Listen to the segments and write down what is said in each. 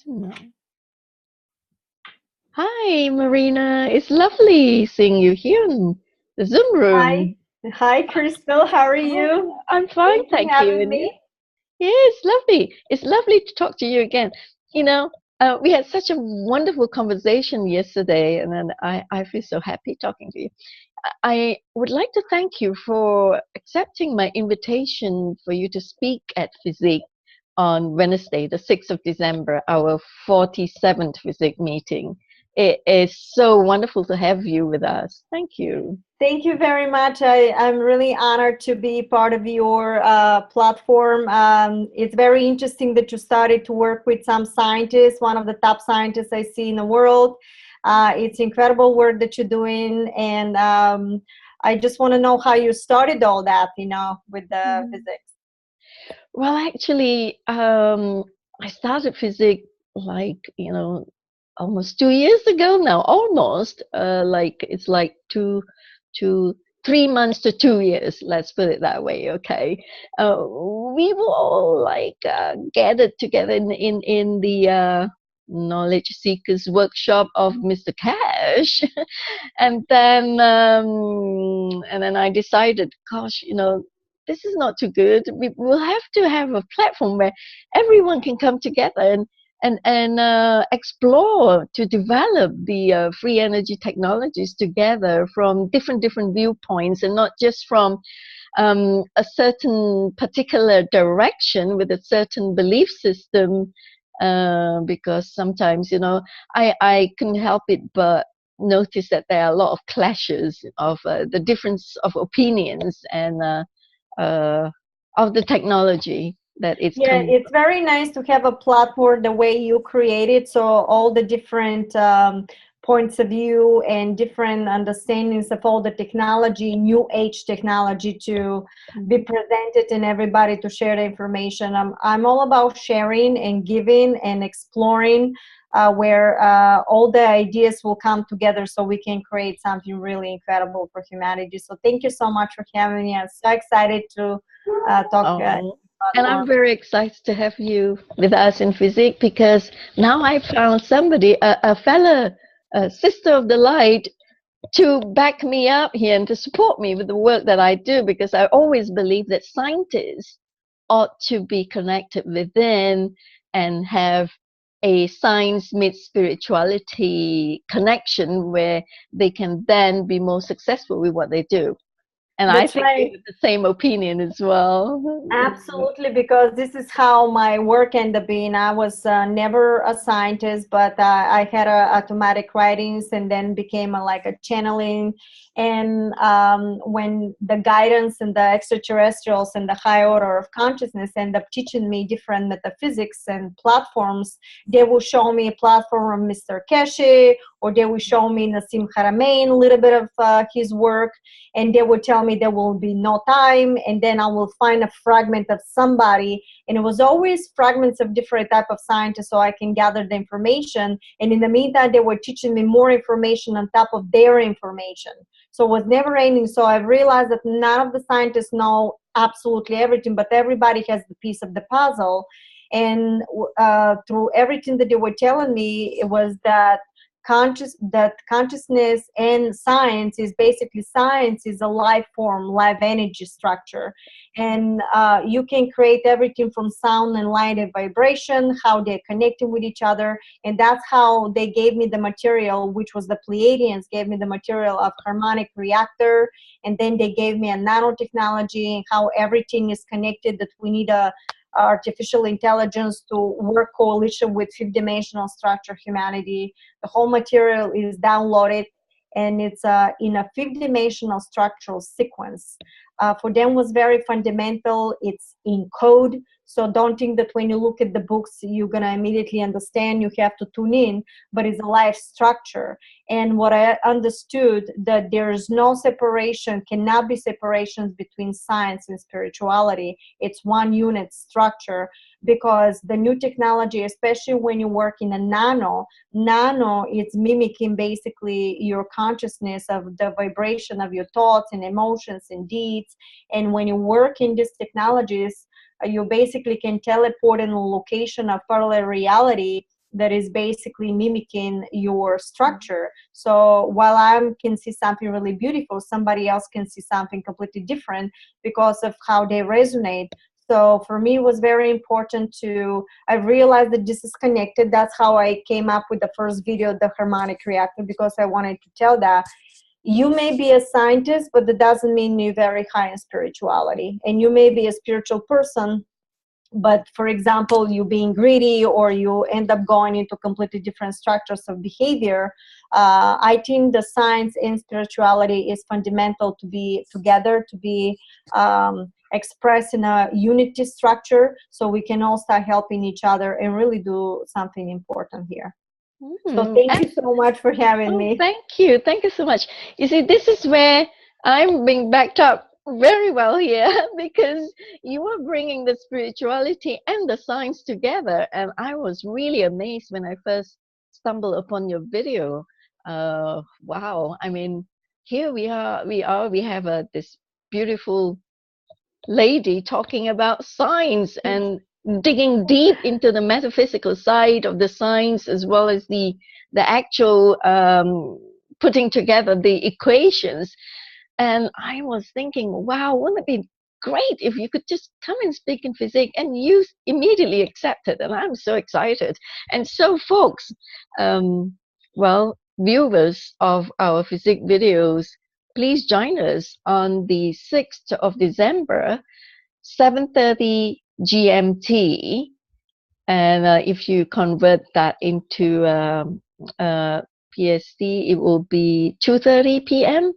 No. Hi, Marina. It's lovely seeing you here in the Zoom Hi, room. hi, Crystal. How are you? I'm fine, Thank you for thank you. having And you? me. Yeah, it's lovely. It's lovely to talk to you again. You know, we had such a wonderful conversation yesterday, and then I feel so happy talking to you. I would like to thank you for accepting my invitation for you to speak at FESIG on Wednesday, the 6th of December, our 47th FESIG meeting. It is so wonderful to have you with us. Thank you. Thank you very much. I'm really honored to be part of your platform. It's very interesting that you started to work with some scientists, one of the top scientists I see in the world. It's incredible work that you're doing, and I just want to know how you started all that, with the Mhm. physics. Well, actually, I started physics like, almost 2 years ago now, almost. Like it's like two, 3 months to 2 years. Let's put it that way. Okay. We were all like gathered together in the knowledge seekers workshop of Mr. Cash, and then I decided, gosh, this is not too good. We will have to have a platform where everyone can come together and explore to develop the free energy technologies together from different viewpoints, and not just from a certain particular direction with a certain belief system. Because sometimes, I couldn't help it but notice that there are a lot of clashes of the difference of opinions and uh, of the technology that it's Yeah, come. it's very nice to have a platform the way you create it, so all the different points of view and different understandings of all the technology, new age technology to be Mhm. presented and everybody to share the information. I'm all about sharing and giving and exploring where all the ideas will come together so we can create something really incredible for humanity. So thank you so much for having me. I'm so excited to talk Oh, and I'm platform. very excited to have you with us in physics, because now I found somebody, a fellow sister of the light, to back me up here and to support me with the work that I do, because I always believe that scientists ought to be connected within and have a science meets spirituality connection where they can then be more successful with what they do. And I That's think you right. have the same opinion as well. Absolutely, because this is how my work ended up being. I was never a scientist, but I had automatic writings, and then became like a channeling. And when the guidance and the extraterrestrials and the high order of consciousness end up teaching me different metaphysics and platforms, they will show me a platform of Mr. Keshe, or they will show me Nassim Haramein, a little bit of his work, and they would tell me there will be no time, and then I will find a fragment of somebody, and it was always fragments of different type of scientists so I can gather the information. And in the meantime, they were teaching me more information on top of their information, so it was never ending. So I realized that none of the scientists know absolutely everything, but everybody has the piece of the puzzle. And through everything that they were telling me, it was that consciousness and science is basically, science is a life form, life energy structure, and you can create everything from sound and light and vibration, how they're connecting with each other. And that's how they gave me the material, which was the Pleiadians gave me the material of harmonic reactor, and then they gave me a nanotechnology and how everything is connected, that we need a artificial intelligence to work coalition with fifth dimensional structure humanity. The whole material is downloaded, and it's in a fifth dimensional structural sequence. For them was very fundamental. It's in code, so don't think that when you look at the books you're going to immediately understand. You have to tune in, but it's a life structure. And what I understood, that there is no separation, cannot be separations between science and spirituality. It's one unit structure, because the new technology, especially when you work in a nano, it's mimicking basically your consciousness of the vibration of your thoughts and emotions and deeds. And when you work in these technologies, you basically can teleport in a location of parallel reality, that is basically mimicking your structure. So while I can see something really beautiful, somebody else can see something completely different because of how they resonate. So for me, it was very important I realized that this is connected. That's how I came up with the first video, the harmonic reactor, because I wanted to tell that you may be a scientist, but that doesn't mean you're very high in spirituality. And you may be a spiritual person, but for example, you being greedy, or you end up going into completely different structures of behavior. I think the science and spirituality is fundamental to be together, to be expressed in a unity structure, so we can all start helping each other and really do something important here. So thank you so much for having Oh, me. thank you. Thank you so much. You see, this is where I'm being backed up very well here because you are bringing the spirituality and the science together. And I was really amazed when I first stumbled upon your video. Wow. I mean, here we have this beautiful lady talking about science and digging deep into the metaphysical side of the science, as well as the actual putting together the equations. And I was thinking, wow, wouldn't it be great if you could just come and speak in physics? And you immediately accepted, and I'm so excited. And so, folks, well, viewers of our physics videos, please join us on the 6th of December, 7:30 GMT. And if you convert that into PST, it will be 2:30 p.m.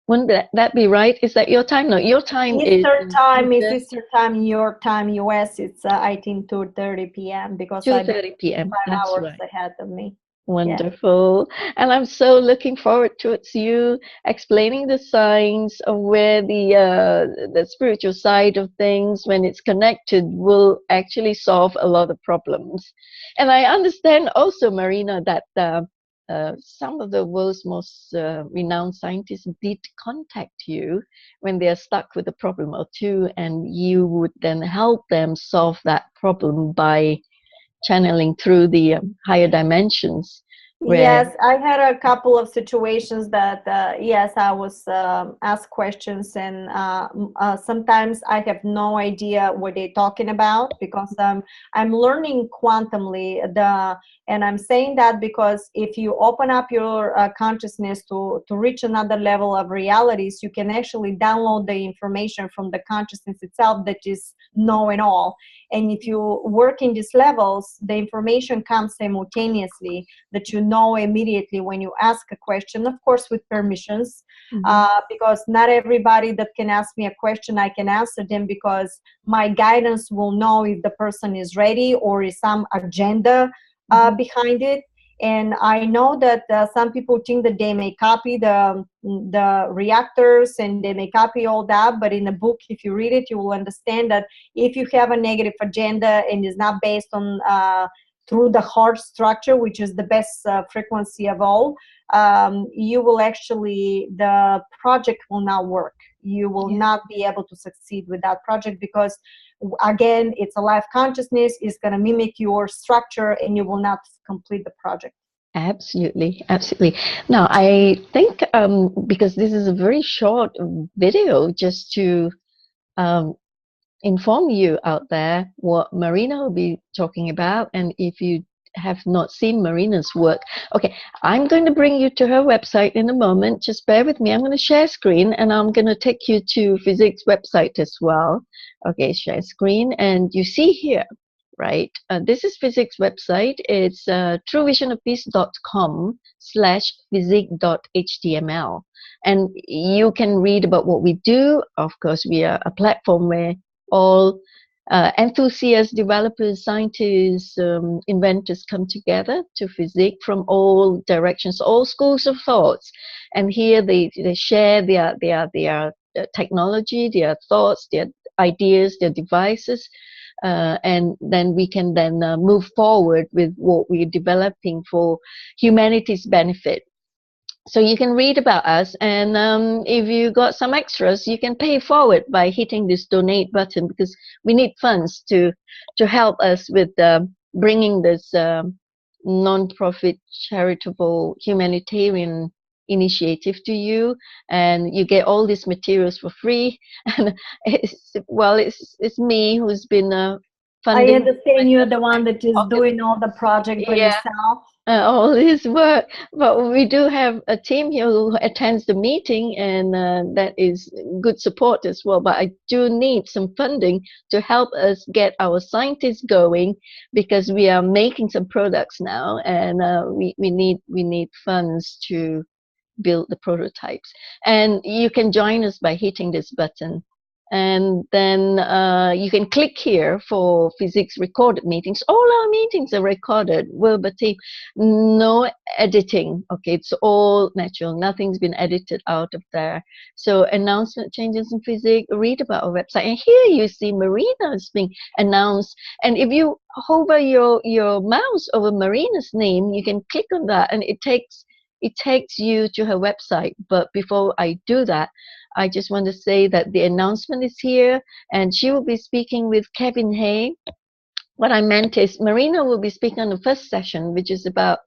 Wouldn't that be right? Is that your time? No, your time is Eastern time is Eastern time. Your time, US, it's I think 2:30 p.m. because I'm 2:30 p.m. 5 That's hours right. ahead of me. Yeah. Wonderful. And I'm so looking forward towards you explaining the science of where the spiritual side of things, when it's connected, will actually solve a lot of problems. And I understand also, Marina, that some of the world's most renowned scientists did contact you when they are stuck with a problem or two, and you would then help them solve that problem by channeling through the higher dimensions where. Yes, I had a couple of situations that, yes, I was asked questions, and sometimes I have no idea what they're talking about because I'm learning quantumly. And I'm saying that because if you open up your consciousness to reach another level of realities, you can actually download the information from the consciousness itself that is knowing all. And if you work in these levels, the information comes simultaneously that you know immediately when you ask a question, of course, with permissions, because not everybody that can ask me a question, I can answer them, because my guidance will know if the person is ready or is some agenda behind it. And I know that some people think that they may copy the reactors and they may copy all that, but in a book, if you read it, you will understand that if you have a negative agenda and is not based on through the heart structure, which is the best frequency of all, you will actually, the project will not work. You will not be able to succeed with that project because, again, it's a life consciousness, is going to mimic your structure, and you will not complete the project. Absolutely, absolutely. Now, I think because this is a very short video, just to inform you out there what Marina will be talking about. And if you have not seen Marina's work, okay, I'm going to bring you to her website in a moment. Just bear with me. I'm going to share screen, and I'm going to take you to physics website as well. Okay, share screen, and you see here, right? This is physics website. It's truevisionofpeace.com/physics.html. And you can read about what we do. Of course, we are a platform where all enthusiasts, developers, scientists, inventors come together to physics from all directions, all schools of thoughts. And here they share their technology, their thoughts, their ideas, their devices. And then we can then move forward with what we're developing for humanity's benefit. So you can read about us, and if you got some extras, you can pay forward by hitting this donate button, because we need funds to help us with bringing this non-profit charitable humanitarian initiative to you, and you get all these materials for free. And it's me who's been I funding understand you're the one that is myself. doing all the project by Yeah, yourself. all this work, but we do have a team here who attends the meeting, and that is good support as well. But I do need some funding to help us get our scientists going, because we are making some products now, and we need funds to build the prototypes. And you can join us by hitting this button. And then you can click here for physics recorded meetings. All our meetings are recorded verbatim, no editing. Okay, it's all natural. Nothing's been edited out of there. So announcement changes in physics, read about our website. And here you see Marina is being announced. And if you hover your mouse over Marina's name, you can click on that, and it takes you to her website. But before I do that, I just want to say that the announcement is here, and she will be speaking with Kevin Hay. What I meant is Marina will be speaking on the first session, which is about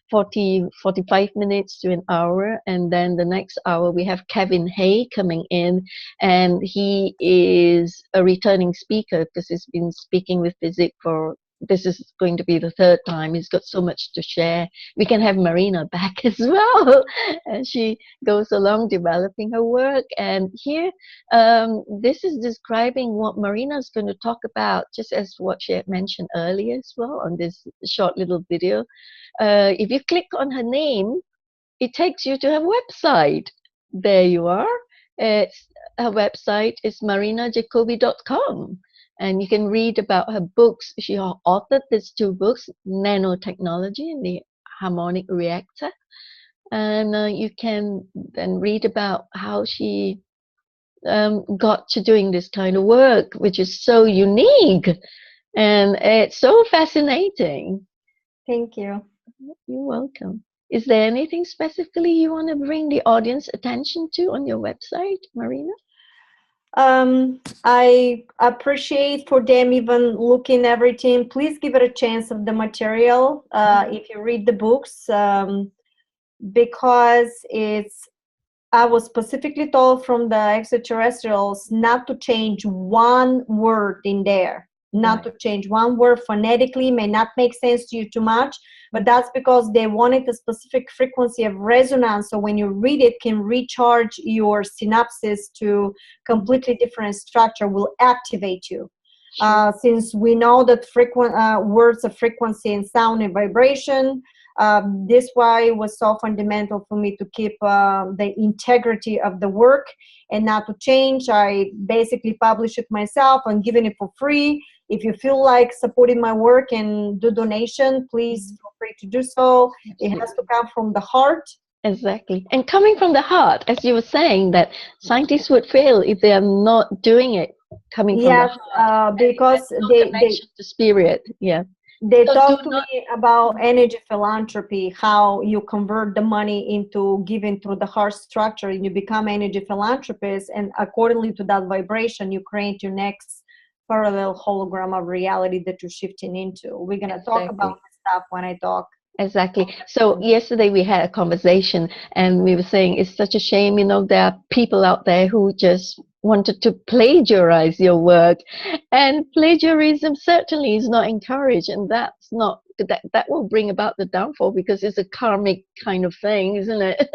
45 minutes to an hour. And then the next hour, we have Kevin Hay coming in, and he is a returning speaker because he's been speaking with physics for, this is going to be the third time. He's got so much to share. We can have Marina back as well as she goes along developing her work. And here, this is describing what Marina is going to talk about, just as what she had mentioned earlier as well on this short little video. If you click on her name, it takes you to her website. There you are. It's, her website is marinajacobi.com. And you can read about her books. She authored these two books, Nanotechnology and the Harmonic Reactor. And you can then read about how she got to doing this kind of work, which is so unique. And it's so fascinating. Thank you. You're welcome. Is there anything specifically you want to bring the audience attention to on your website, Marina? I appreciate for them even looking everything. Please give it a chance of the material if you read the books, because I was specifically told from the extraterrestrials not to change one word in there, not to change one word phonetically. May not make sense to you too much, but that's because they wanted a specific frequency of resonance, so when you read it can recharge your synapses to completely different structure, will activate you. Since we know that words of frequency and sound and vibration, this why it was so fundamental for me to keep the integrity of the work and not to change. I basically publish it myself and giving it for free. If you feel like supporting my work and do donation, please feel free to do so. It has to come from the heart. Exactly. And coming from the heart, as you were saying, that scientists would fail if they are not doing it coming from the heart. Because No connection to spirit. Yeah. They So talk to me about energy philanthropy, how you convert the money into giving through the heart structure, and you become energy philanthropist, and accordingly to that vibration, you create your next parallel hologram of reality that you're shifting into. We're going to talk about this stuff when I talk. Exactly. So yesterday we had a conversation, and we were saying it's such a shame, there are people out there who just wanted to plagiarize your work, and plagiarism certainly is not encouraged, and that will bring about the downfall, because it's a karmic kind of thing, isn't it?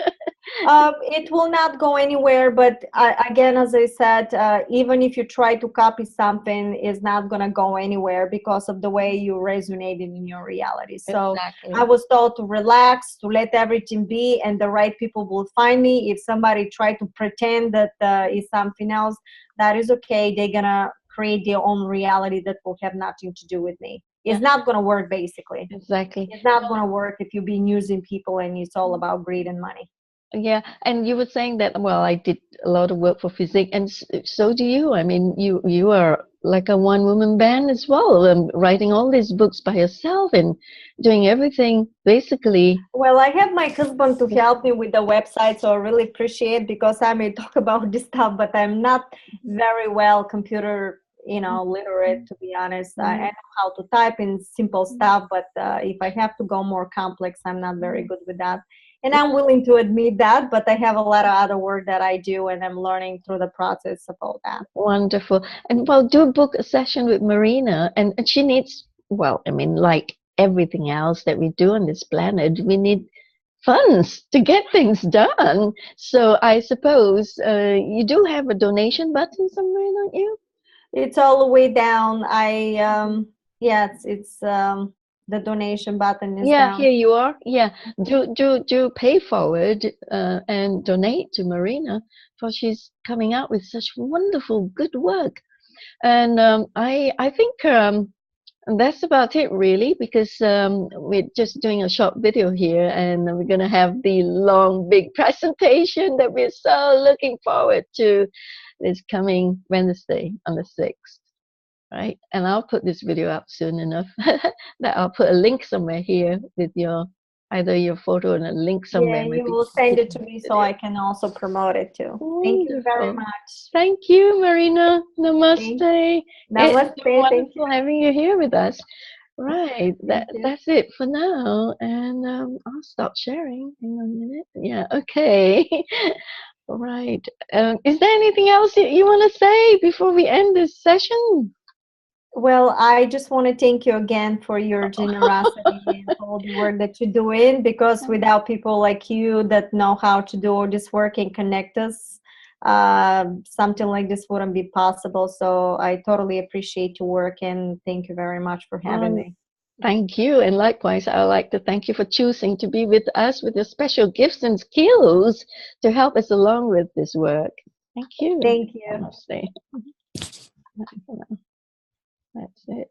It will not go anywhere, but again, as I said, even if you try to copy something, it's not going to go anywhere because of the way you resonated in your reality. So I was told to relax, to let everything be, and the right people will find me. If somebody try to pretend that is something else, that is okay. They're going to create their own reality that will have nothing to do with me. It's not going to work, basically. Exactly. It's not going to work if you've been using people and it's all about greed and money. Yeah, and you were saying that, well, I did a lot of work for physics, and so do you. I mean, you are like a one-woman band as well, writing all these books by yourself and doing everything, basically. Well, I have my husband to help me with the website, so I really appreciate, because I may talk about this stuff, but I'm not very well computer literate, to be honest. I know how to type in simple stuff, but if I have to go more complex, I'm not very good with that. And I'm willing to admit that, but I have a lot of other work that I do, and I'm learning through the process of all that. Wonderful. And well, do book a session with Marina, and she needs, well, I mean, like everything else that we do on this planet, we need funds to get things done. So I suppose you do have a donation button somewhere, don't you? It's all the way down. Yeah, it's the donation button is Yeah, down. here you are. Yeah, do pay forward and donate to Marina, for she's coming out with such wonderful good work. And I think that's about it really, because we're just doing a short video here, and we're gonna have the long big presentation that we're so looking forward to this coming Wednesday on the 6th. Right, and I'll put this video up soon enough that I'll put a link somewhere here with your either your photo and a link Yeah, somewhere with you the will send it to me so video. I can also promote it too. Thank you very Wonderful. much. Thank you, Marina. Thank Namaste. It's Namaste. been Thank you. wonderful having you here with us. Right, Thank you. that's it for now, and I'll stop sharing. Hang on a minute. Yeah, okay. All right. Is there anything else you want to say before we end this session? Well, I just want to thank you again for your generosity and all the work that you're doing, because without people like you that know how to do all this work and connect us, something like this wouldn't be possible. So I totally appreciate your work, and thank you very much for having Um, me. Thank you. And likewise, I would like to thank you for choosing to be with us with your special gifts and skills to help us along with this work. Thank you. Thank you. Namaste. That's it.